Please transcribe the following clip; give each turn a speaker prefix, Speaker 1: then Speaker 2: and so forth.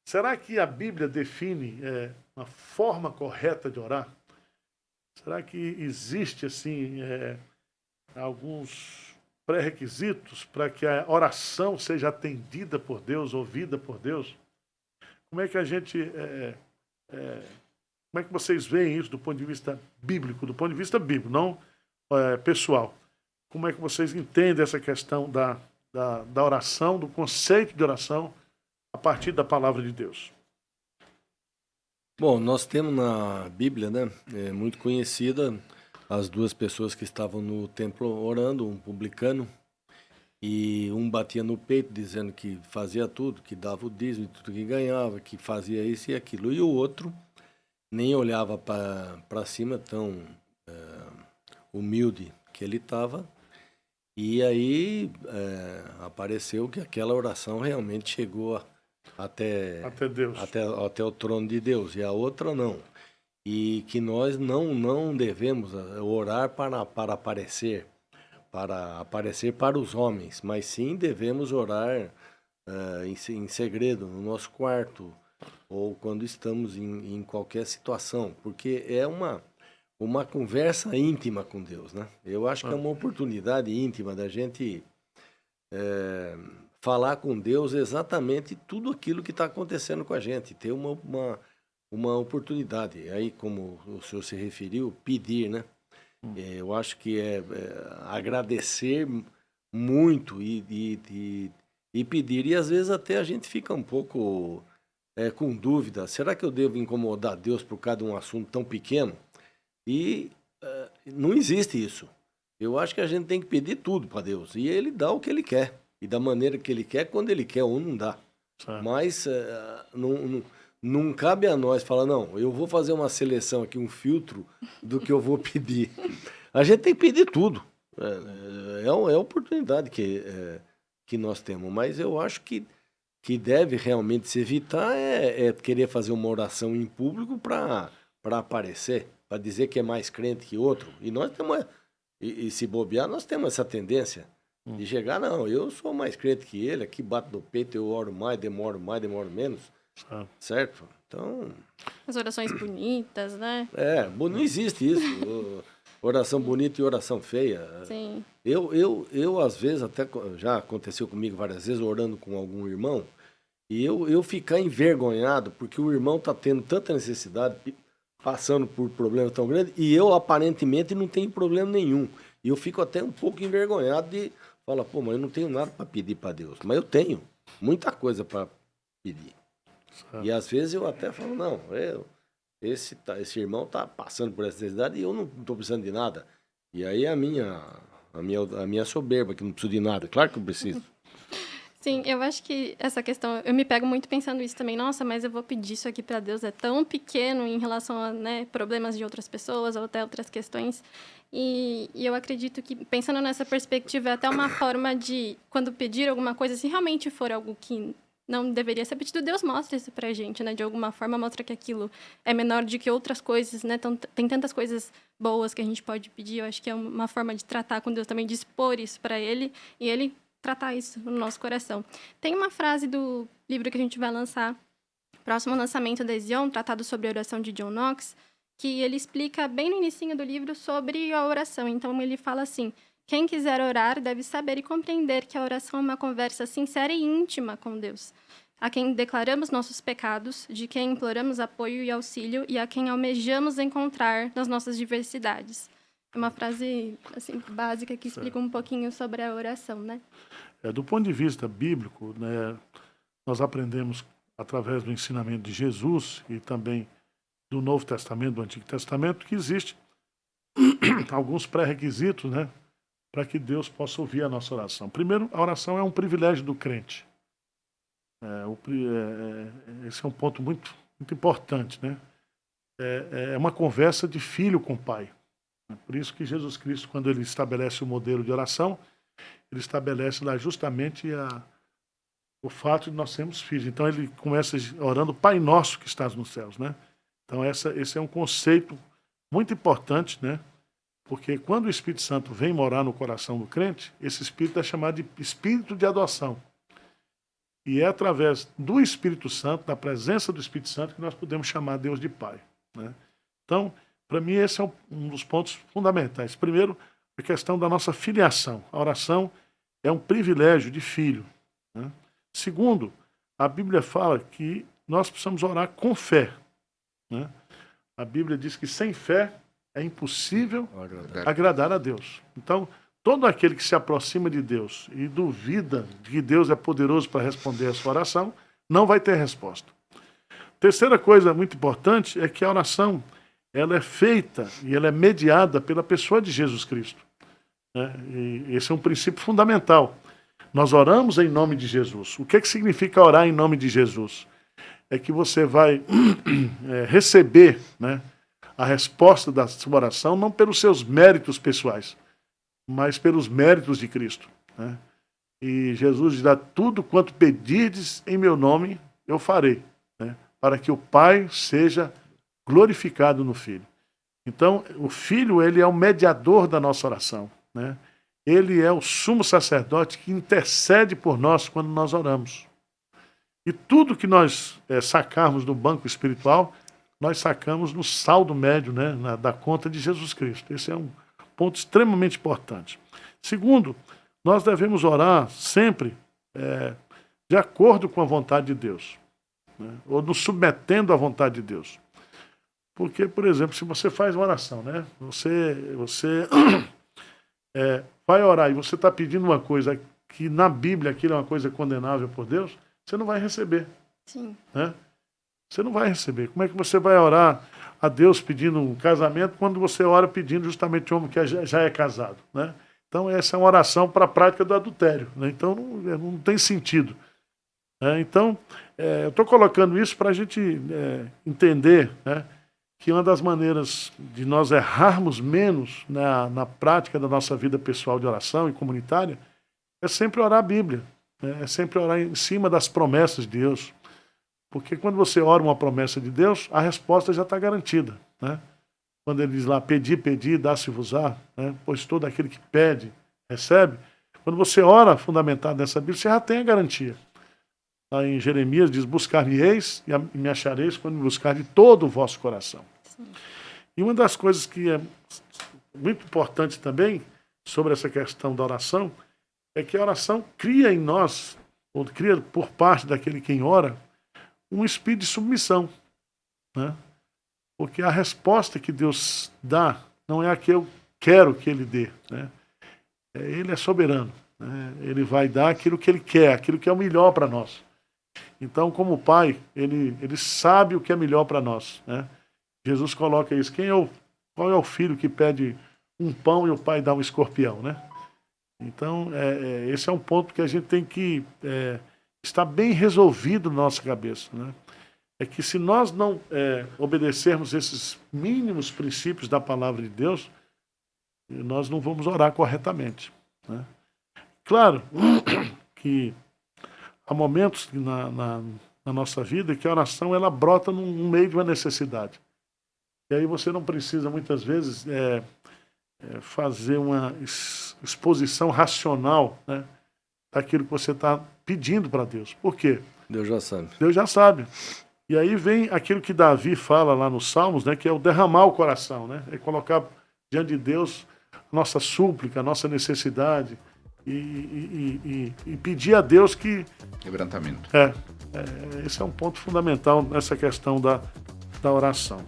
Speaker 1: Será que a Bíblia define uma forma correta de orar? Será que existe, assim, alguns pré-requisitos para que a oração seja atendida por Deus, ouvida por Deus? Como é que a gente... como é que vocês veem isso do ponto de vista bíblico? Do ponto de vista bíblico, não pessoal. Como é que vocês entendem essa questão da oração, do conceito de oração, a partir da palavra de Deus?
Speaker 2: Bom, nós temos na Bíblia, né, muito conhecida, as duas pessoas que estavam no templo orando, um publicano, e um batia no peito dizendo que fazia tudo, que dava o dízimo, tudo que ganhava, que fazia isso e aquilo. E o outro nem olhava para cima, tão humilde que ele estava. E aí apareceu que aquela oração realmente chegou até
Speaker 1: Deus.
Speaker 2: Até o trono de Deus, e a outra não. E que nós não devemos orar para aparecer para os homens, mas sim devemos orar em segredo, no nosso quarto, ou quando estamos em qualquer situação, porque é uma conversa íntima com Deus, né? Eu acho que é uma oportunidade íntima da gente falar com Deus exatamente tudo aquilo que está acontecendo com a gente, ter uma oportunidade. Aí, como o senhor se referiu, pedir, né? Eu acho que é agradecer muito e pedir. E às vezes até a gente fica um pouco com dúvida. Será que eu devo incomodar Deus por causa de um assunto tão pequeno? E não existe isso. Eu acho que a gente tem que pedir tudo para Deus. E Ele dá o que Ele quer. E da maneira que Ele quer, quando Ele quer ou não dá.
Speaker 1: Certo.
Speaker 2: Mas não cabe a nós falar, não, eu vou fazer uma seleção aqui, um filtro do que eu vou pedir. A gente tem que pedir tudo. É uma oportunidade que nós temos. Mas eu acho que deve realmente se evitar querer fazer uma oração em público para aparecer, para dizer que é mais crente que outro. E nós temos, e se bobear, nós temos essa tendência de chegar, não, eu sou mais crente que ele, aqui bato no peito, eu oro mais, demoro menos. Certo? Então...
Speaker 3: As orações bonitas, né?
Speaker 2: Não existe isso. Oração bonita e oração feia.
Speaker 3: Sim.
Speaker 2: Eu às vezes, até já aconteceu comigo várias vezes, orando com algum irmão, e eu ficar envergonhado, porque o irmão está tendo tanta necessidade, passando por problemas tão grandes, e eu aparentemente não tenho problema nenhum. E eu fico até um pouco envergonhado de falar, pô, mas eu não tenho nada para pedir para Deus. Mas eu tenho muita coisa para pedir. E às vezes eu até falo, não, esse irmão está passando por essa necessidade e eu não estou precisando de nada. E aí a minha soberba, que não preciso de nada. Claro que eu preciso.
Speaker 3: Sim, eu acho que essa questão, eu me pego muito pensando isso também. Nossa, mas eu vou pedir isso aqui para Deus, é tão pequeno em relação a problemas de outras pessoas ou até outras questões. E eu acredito que, pensando nessa perspectiva, é até uma forma de, quando pedir alguma coisa, se realmente for algo que não deveria ser pedido, Deus mostra isso pra gente, né? De alguma forma mostra que aquilo é menor do que outras coisas, né? Então, tem tantas coisas boas que a gente pode pedir. Eu acho que é uma forma de tratar com Deus também, de expor isso para Ele e Ele tratar isso no nosso coração. Tem uma frase do livro que a gente vai lançar, próximo lançamento da Ezion, tratado sobre a oração de John Knox, que ele explica bem no inicinho do livro sobre a oração. Então, ele fala assim: quem quiser orar deve saber e compreender que a oração é uma conversa sincera e íntima com Deus, a quem declaramos nossos pecados, de quem imploramos apoio e auxílio e a quem almejamos encontrar nas nossas diversidades. É uma frase assim, básica que explica um pouquinho sobre a oração, né?
Speaker 1: Do ponto de vista bíblico, né, nós aprendemos através do ensinamento de Jesus e também do Novo Testamento, do Antigo Testamento, que existe alguns pré-requisitos, né, para que Deus possa ouvir a nossa oração. Primeiro, a oração é um privilégio do crente. Esse é um ponto muito, muito importante, né? É uma conversa de filho com o pai. Por isso que Jesus Cristo, quando ele estabelece o modelo de oração, ele estabelece lá justamente o fato de nós sermos filhos. Então ele começa orando Pai Nosso que estás nos céus, né? Então esse é um conceito muito importante, né? Porque quando o Espírito Santo vem morar no coração do crente, esse Espírito é chamado de Espírito de adoção. E é através do Espírito Santo, da presença do Espírito Santo, que nós podemos chamar Deus de Pai, né? Então, para mim, esse é um dos pontos fundamentais. Primeiro, a questão da nossa filiação. A oração é um privilégio de filho, né? Segundo, a Bíblia fala que nós precisamos orar com fé, né? A Bíblia diz que sem fé é impossível agradar a Deus. Então, todo aquele que se aproxima de Deus e duvida de que Deus é poderoso para responder a sua oração, não vai ter resposta. Terceira coisa muito importante é que a oração ela é feita e ela é mediada pela pessoa de Jesus Cristo, né? E esse é um princípio fundamental. Nós oramos em nome de Jesus. O que é que significa orar em nome de Jesus? É que você vai receber, né, a resposta da sua oração não pelos seus méritos pessoais, mas pelos méritos de Cristo, né? E Jesus dirá: tudo quanto pedirdes em meu nome, eu farei, né, para que o Pai seja glorificado no Filho. Então, o Filho, ele é o mediador da nossa oração, né? Ele é o sumo sacerdote que intercede por nós quando nós oramos. E tudo que nós sacarmos no banco espiritual, nós sacamos no saldo médio, né, da conta de Jesus Cristo. Esse é um ponto extremamente importante. Segundo, nós devemos orar sempre de acordo com a vontade de Deus, né, ou nos submetendo à vontade de Deus. Porque, por exemplo, se você faz uma oração, né, você vai orar e você está pedindo uma coisa que na Bíblia aquilo é uma coisa condenável por Deus, você não vai receber.
Speaker 3: Sim.
Speaker 1: Né? Você não vai receber. Como é que você vai orar a Deus pedindo um casamento quando você ora pedindo justamente um homem que já é casado, né? Então essa é uma oração para a prática do adultério, né? Então não tem sentido. Então, eu estou colocando isso para a gente entender, né, que uma das maneiras de nós errarmos menos na prática da nossa vida pessoal de oração e comunitária é sempre orar a Bíblia, né? É sempre orar em cima das promessas de Deus. Porque quando você ora uma promessa de Deus, a resposta já está garantida, né? Quando ele diz lá: pedi, dá-se-vos-á, né? Pois todo aquele que pede, recebe. Quando você ora fundamentado nessa Bíblia, você já tem a garantia. Lá em Jeremias diz: buscar-me-eis e me achareis quando me buscar de todo o vosso coração. Sim. E uma das coisas que é muito importante também sobre essa questão da oração é que a oração cria em nós, ou cria por parte daquele quem ora, um espírito de submissão, né? Porque a resposta que Deus dá não é a que eu quero que Ele dê, né? Ele é soberano, né? Ele vai dar aquilo que Ele quer, aquilo que é o melhor para nós. Então, como Pai, ele sabe o que é melhor para nós, né? Jesus coloca isso: qual é o filho que pede um pão e o pai dá um escorpião, né? Então, esse é um ponto que a gente tem que estar bem resolvido na nossa cabeça, né? É que se nós não obedecermos esses mínimos princípios da palavra de Deus, nós não vamos orar corretamente, né? Claro que há momentos na nossa vida que a oração ela brota no meio de uma necessidade. E aí você não precisa, muitas vezes, fazer uma exposição racional, né, daquilo que você está pedindo para Deus. Por quê?
Speaker 2: Deus já sabe.
Speaker 1: Deus já sabe. E aí vem aquilo que Davi fala lá nos Salmos, né, que é o derramar o coração, né? É colocar diante de Deus a nossa súplica, a nossa necessidade e pedir a Deus que...
Speaker 4: Quebrantamento.
Speaker 1: Esse é um ponto fundamental nessa questão da oração.